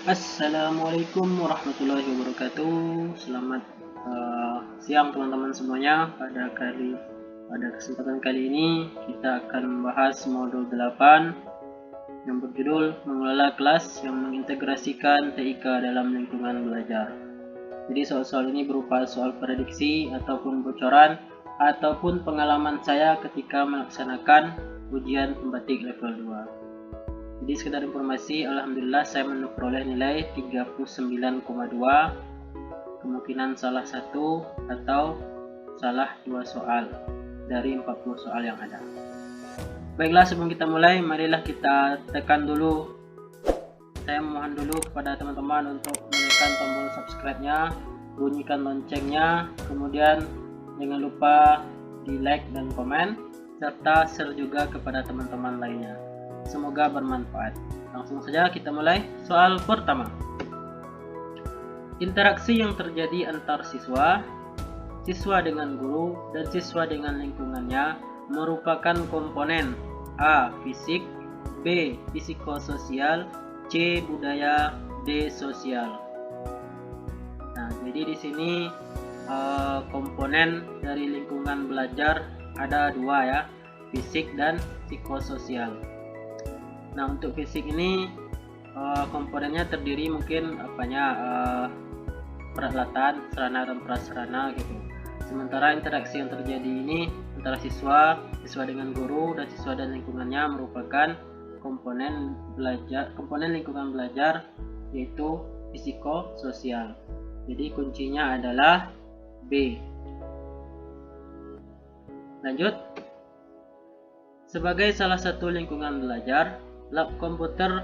Assalamualaikum warahmatullahi wabarakatuh. Selamat siang teman-teman semuanya. Pada kesempatan kali ini kita akan membahas modul 8 yang berjudul mengelola kelas yang mengintegrasikan TIK dalam lingkungan belajar. Jadi soal-soal ini berupa soal prediksi ataupun bocoran ataupun pengalaman saya ketika melaksanakan ujian pembatik level 2. Jadi sekedar informasi, alhamdulillah saya memperoleh nilai 39,2, kemungkinan salah satu atau salah 2 soal dari 40 soal yang ada. Baiklah, sebelum kita mulai, marilah kita tekan dulu. Saya mohon dulu kepada teman-teman untuk menekan tombol subscribe-nya, bunyikan loncengnya, kemudian jangan lupa di like dan komen, serta share juga kepada teman-teman lainnya. Semoga bermanfaat. Langsung saja kita mulai. Soal pertama. Interaksi yang terjadi antar siswa, siswa dengan guru, dan siswa dengan lingkungannya merupakan komponen A. Fisik, B. Psikososial, C. Budaya, D. Sosial. Nah, jadi di sini komponen dari lingkungan belajar ada 2 ya, fisik dan psikososial. Nah, untuk fisik ini komponennya terdiri mungkin peralatan, sarana dan prasarana gitu. Sementara interaksi yang terjadi ini antara siswa dengan guru dan siswa dan lingkungannya merupakan komponen lingkungan belajar, yaitu psikososial. Jadi kuncinya adalah B. Lanjut. Sebagai salah satu lingkungan belajar, lab komputer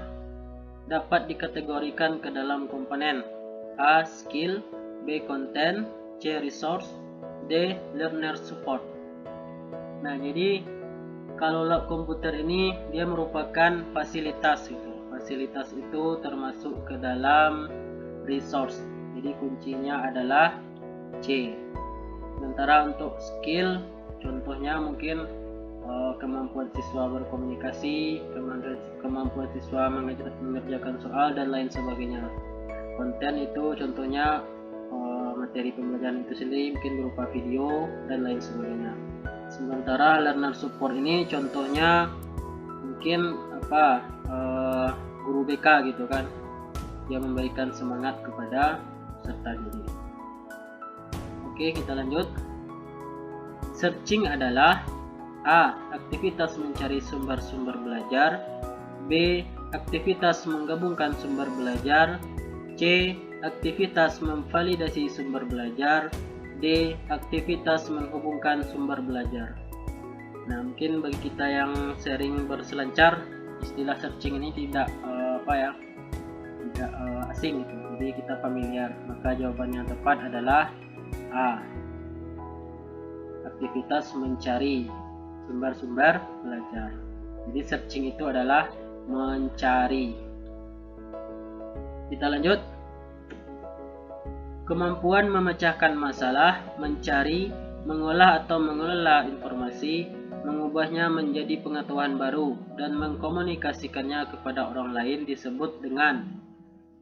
dapat dikategorikan ke dalam komponen A. Skill, B. Content, C. Resource, D. Learner Support. Nah, jadi kalau lab komputer ini dia merupakan fasilitas itu. Fasilitas itu termasuk ke dalam resource. Jadi kuncinya adalah C. Sementara untuk skill, contohnya mungkin kemampuan siswa berkomunikasi, kemampuan siswa mengerjakan soal dan lain sebagainya. Konten itu contohnya materi pembelajaran itu sendiri mungkin berupa video dan lain sebagainya. Sementara learner support ini contohnya mungkin guru BK gitu kan, dia memberikan semangat kepada peserta didik. Oke, kita lanjut. Searching adalah A. Aktivitas mencari sumber-sumber belajar, B. Aktivitas menggabungkan sumber belajar, C. Aktivitas memvalidasi sumber belajar, D. Aktivitas menghubungkan sumber belajar. Nah, mungkin bagi kita yang sering berselancar, istilah searching ini tidak asing gitu. Jadi kita familiar. Maka jawaban yang tepat adalah A. Aktivitas mencari sumber-sumber belajar. Jadi searching itu adalah mencari. Kita lanjut. Kemampuan memecahkan masalah, mencari, mengolah atau mengelola informasi, mengubahnya menjadi pengetahuan baru, dan mengkomunikasikannya kepada orang lain disebut dengan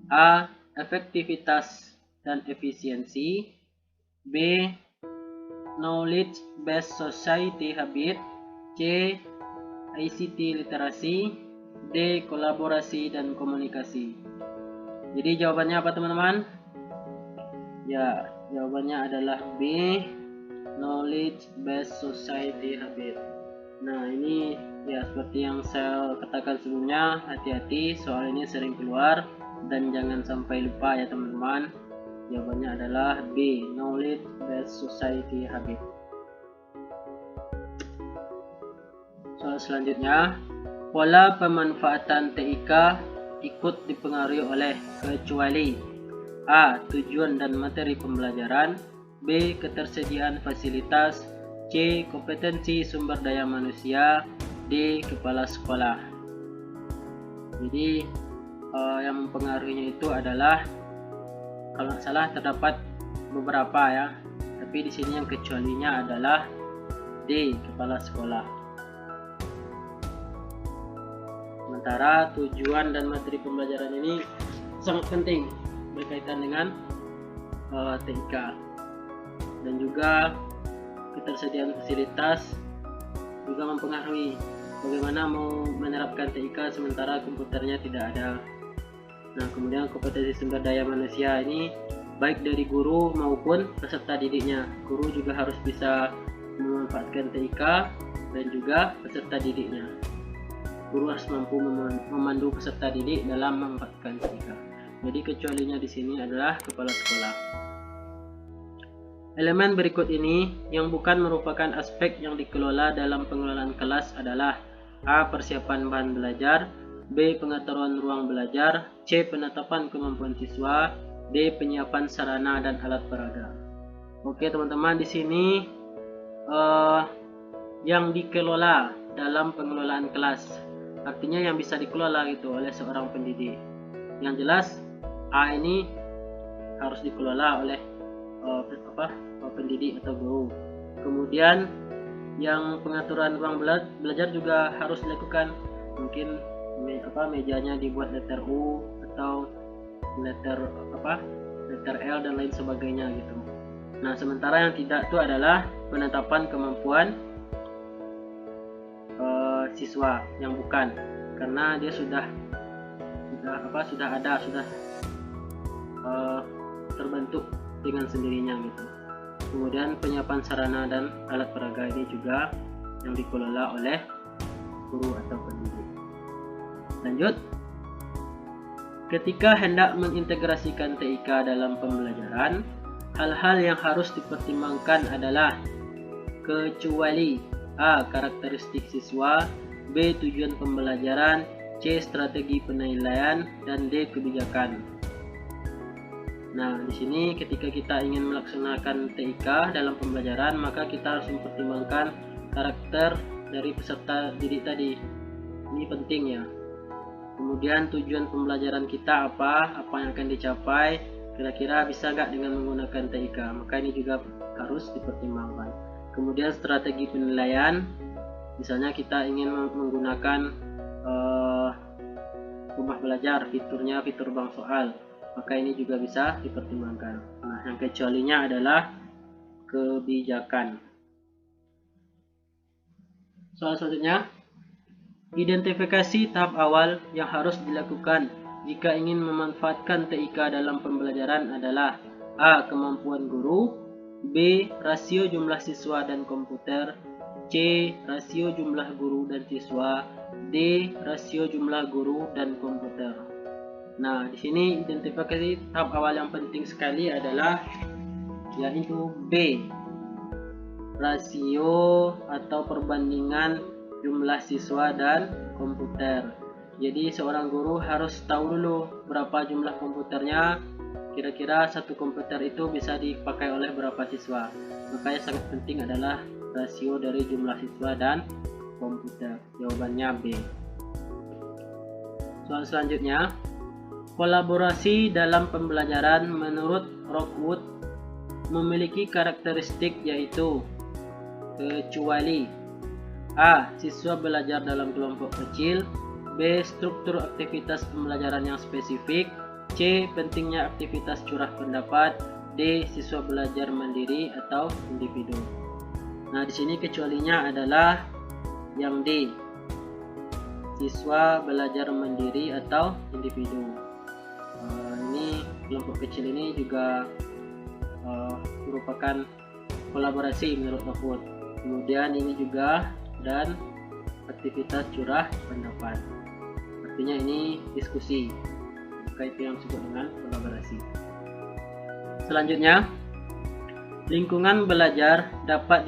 A. Efektivitas dan efisiensi, B. Knowledge Based Society Habit, C. ICT literasi, D. Kolaborasi dan komunikasi. Jadi jawabannya apa teman-teman? Ya, jawabannya adalah B. Knowledge Based Society Habit. Nah, ini ya seperti yang saya katakan sebelumnya, hati-hati soal ini sering keluar dan jangan sampai lupa ya teman-teman. Jawabannya adalah B. Knowledge Based Society Habit. Soal selanjutnya, pola pemanfaatan TIK ikut dipengaruhi oleh kecuali A. Tujuan dan materi pembelajaran, B. Ketersediaan fasilitas, C. Kompetensi sumber daya manusia, D. Kepala sekolah. Jadi yang mempengaruhinya itu adalah, kalau tidak salah terdapat beberapa ya, tapi di sini yang kecualinya adalah D. Kepala sekolah. Sementara tujuan dan materi pembelajaran ini sangat penting berkaitan dengan TIK, dan juga ketersediaan fasilitas juga mempengaruhi bagaimana mau menerapkan TIK sementara komputernya tidak ada. Nah, kemudian kompetensi sumber daya manusia ini baik dari guru maupun peserta didiknya. Guru juga harus bisa memanfaatkan TIK dan juga peserta didiknya. Guru harus mampu memandu peserta didik dalam memanfaatkan TIK. Jadi kecualinya di sini adalah kepala sekolah. Elemen berikut ini yang bukan merupakan aspek yang dikelola dalam pengelolaan kelas adalah A. Persiapan bahan belajar, B. Pengetahuan ruang belajar, C. Penetapan kemampuan siswa, D. Penyiapan sarana dan alat peraga. Oke teman-teman, di sini yang dikelola dalam pengelolaan kelas, artinya yang bisa dikelola gitu oleh seorang pendidik. Yang jelas A ini harus dikelola oleh pendidik atau guru. Kemudian yang pengaturan ruang belajar juga harus dilakukan. Mungkin mejanya dibuat letter U atau letter L dan lain sebagainya gitu. Nah, sementara yang tidak itu adalah penetapan kemampuan siswa, yang bukan, karena dia sudah terbentuk dengan sendirinya gitu. Kemudian penyiapan sarana dan alat peraga ini juga yang dikelola oleh guru atau pendidik. Lanjut, ketika hendak mengintegrasikan TIK dalam pembelajaran, hal-hal yang harus dipertimbangkan adalah kecuali A. Karakteristik siswa, B. Tujuan pembelajaran, C. Strategi penilaian, dan D. Kebijakan. Nah, di sini ketika kita ingin melaksanakan TIK dalam pembelajaran, maka kita harus mempertimbangkan karakter dari peserta didik tadi. Ini penting ya. Kemudian tujuan pembelajaran kita apa yang akan dicapai, kira-kira bisa nggak dengan menggunakan TIK, maka ini juga harus dipertimbangkan. Kemudian strategi penilaian, misalnya kita ingin menggunakan rumah belajar, fiturnya fitur bank soal, maka ini juga bisa dipertimbangkan. Nah, yang kecualinya adalah kebijakan. Soal selanjutnya, identifikasi tahap awal yang harus dilakukan jika ingin memanfaatkan TIK dalam pembelajaran adalah A. Kemampuan guru, B. Rasio jumlah siswa dan komputer, C. Rasio jumlah guru dan siswa, D. Rasio jumlah guru dan komputer. Nah, di sini identifikasi tahap awal yang penting sekali adalah yaitu B. Rasio atau perbandingan jumlah siswa dan komputer. Jadi seorang guru harus tahu dulu berapa jumlah komputernya, kira-kira satu komputer itu bisa dipakai oleh berapa siswa. Makanya sangat penting adalah rasio dari jumlah siswa dan komputer. Jawabannya B. Soal selanjutnya, kolaborasi dalam pembelajaran menurut Rockwood memiliki karakteristik yaitu kecuali A. Siswa belajar dalam kelompok kecil, B. Struktur aktivitas pembelajaran yang spesifik, C. Pentingnya aktivitas curah pendapat, D. Siswa belajar mandiri atau individu. Nah, di sini kecualinya adalah yang D. Siswa belajar mandiri atau individu. Ini kelompok kecil ini juga merupakan kolaborasi menurut Rockwood. Kemudian ini juga dan aktivitas curah pendapat, artinya ini diskusi, maka itu yang disebut dengan kolaborasi. Selanjutnya, lingkungan belajar dapat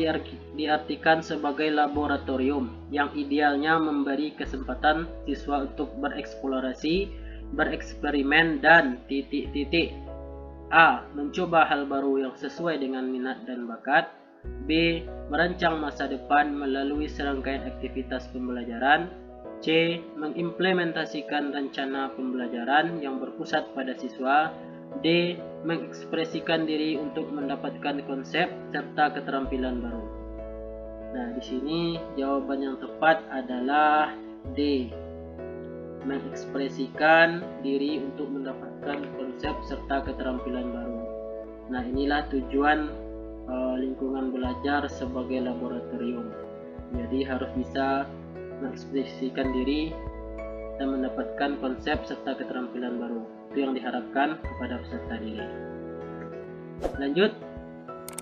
diartikan sebagai laboratorium yang idealnya memberi kesempatan siswa untuk bereksplorasi, bereksperimen, dan A. Mencoba hal baru yang sesuai dengan minat dan bakat, B. Merancang masa depan melalui serangkaian aktivitas pembelajaran, C. Mengimplementasikan rencana pembelajaran yang berpusat pada siswa, D. Mengekspresikan diri untuk mendapatkan konsep serta keterampilan baru. Nah, di sini jawaban yang tepat adalah D. mengekspresikan diri untuk mendapatkan konsep serta keterampilan baru. Nah, inilah tujuan lingkungan belajar sebagai laboratorium. Jadi harus bisa mengekspresikan diri dan mendapatkan konsep serta keterampilan baru. Itu yang diharapkan kepada peserta didik. Lanjut,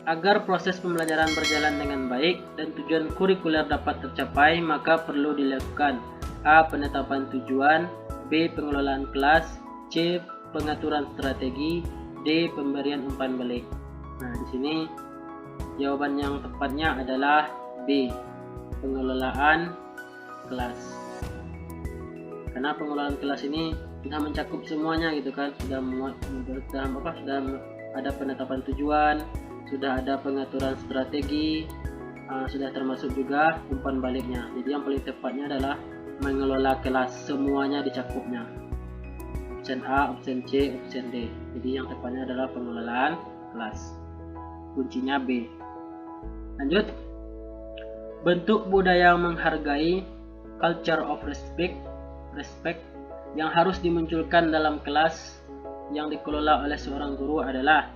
agar proses pembelajaran berjalan dengan baik dan tujuan kurikuler dapat tercapai, maka perlu dilakukan A. Penetapan tujuan, B. Pengelolaan kelas, C. Pengaturan strategi, D. Pemberian umpan balik. Nah, di sini jawaban yang tepatnya adalah B. Pengelolaan kelas. Karena pengelolaan kelas ini sudah mencakup semuanya gitu kan, sudah ada penetapan tujuan, sudah ada pengaturan strategi, sudah termasuk juga umpan baliknya. Jadi yang paling tepatnya adalah mengelola kelas, semuanya dicakupnya. Option A, option C, option D. Jadi yang tepatnya adalah pengelolaan kelas. Kuncinya B. Lanjut. Bentuk budaya menghargai, culture of respect yang harus dimunculkan dalam kelas yang dikelola oleh seorang guru adalah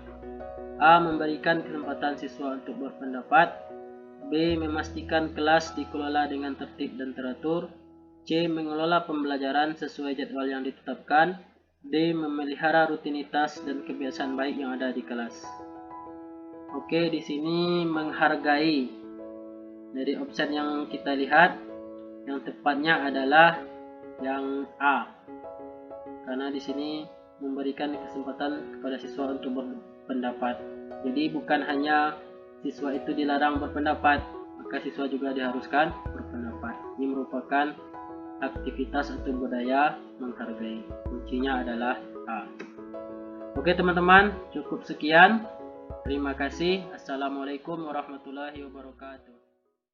A. Memberikan kesempatan siswa untuk berpendapat, B. Memastikan kelas dikelola dengan tertib dan teratur, C. Mengelola pembelajaran sesuai jadwal yang ditetapkan, D. Memelihara rutinitas dan kebiasaan baik yang ada di kelas. Oke, di sini menghargai. Dari option yang kita lihat, yang tepatnya adalah yang A. Karena di sini memberikan kesempatan kepada siswa untuk berpendapat. Jadi bukan hanya siswa itu dilarang berpendapat, maka siswa juga diharuskan berpendapat. Ini merupakan aktivitas atau budaya menghargai. Kuncinya adalah A. Oke teman-teman, cukup sekian. Terima kasih. Assalamualaikum warahmatullahi wabarakatuh.